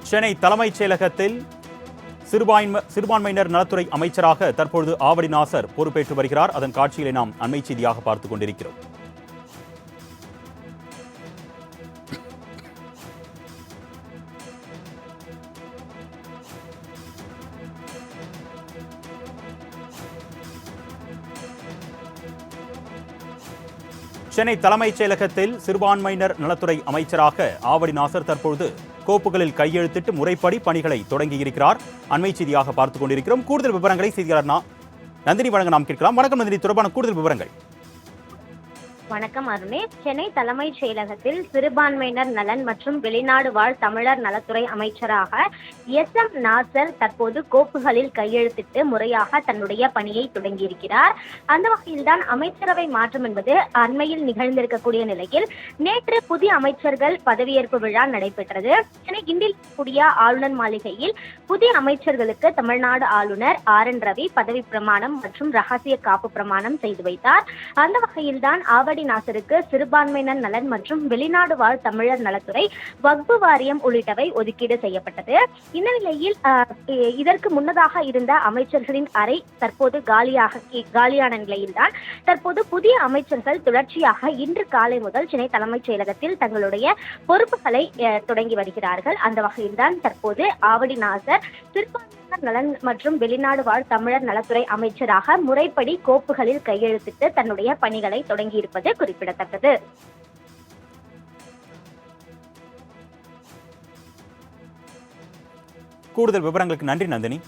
சென்னை தலைமைச் செயலகத்தில் சிறுபான்மையினர் நலத்துறை அமைச்சராக தற்பொழுது ஆவடி நாசர் பொறுப்பேற்று வருகிறார். அதன் காட்சிகளை நாம் அண்மை செய்தியாக பார்த்துக் கொண்டிருக்கிறோம். சென்னை தலைமைச் செயலகத்தில் சிறுபான்மையினர் நலத்துறை அமைச்சராக ஆவடி நாசர் தற்பொழுது கோப்புகளில் கையெழுத்திட்டு முறைப்படி பணிகளை தொடங்கியிருக்கிறார். அண்மை செய்தியாக பார்த்துக் கொண்டிருக்கிறோம். கூடுதல் விவரங்களை செய்தியாளர் நந்தினி வழங்க நாம் கேட்கலாம். வணக்கம் நந்தினி, தொடர்பான கூடுதல் விவரங்கள். வணக்கம் அருணே. சென்னை தலைமைச் செயலகத்தில் சிறுபான்மையினர் நலன் மற்றும் வெளிநாடு வாழ் தமிழர் நலத்துறை அமைச்சராக எஸ்.எம். நாசர் தற்போது கோப்புகளில் கையெழுத்திட்டு முறையாக தன்னுடைய பணியை தொடங்கியிருக்கிறார். அந்த வகையில்தான் அமைச்சரவை மாற்றம் என்பது அண்மையில் நிகழ்ந்திருக்கக்கூடிய நிலையில் நேற்று புதிய அமைச்சர்கள் பதவியேற்பு விழா நடைபெற்றது. சென்னை கிண்டியில் கூடிய ஆளுநர் மாளிகையில் புதிய அமைச்சர்களுக்கு தமிழ்நாடு ஆளுநர் ஆர்.என். ரவி பதவி பிரமாணம் மற்றும் ரகசிய காப்பு பிரமாணம் செய்து வைத்தார். அந்த வகையில்தான் ஆவடி நாசருக்கு சிறுபான்மையினர் நலன் மற்றும் வெளிநாடு வாழ் தமிழர் நலத்துறை, வக்பு வாரியம் உள்ளிட்டவை ஒதுக்கீடு செய்யப்பட்டது. இந்த நிலையில் இதற்கு முன்னதாக இருந்த அமைச்சர்களின் அறை தற்போது காலியான நிலையில்தான் தற்போது புதிய அமைச்சர்கள் தொடர்ச்சியாக இன்று காலை முதல் சென்னை தலைமைச் செயலகத்தில் தங்களுடைய பொறுப்புகளை தொடங்கி வருகிறார்கள். அந்த வகையில்தான் தற்போது ஆவடி நாசர் சிறுபான்மையினர் நலன் மற்றும் வெளிநாடு வாழ் தமிழர் நலத்துறை அமைச்சராக முறைப்படி கோப்புகளில் கையெழுத்திட்டு தன்னுடைய பணிகளை தொடங்கியிருப்பது குறிப்பிடத்தக்கது. கூடுதல் விவரங்களுக்கு நன்றி நந்தினி.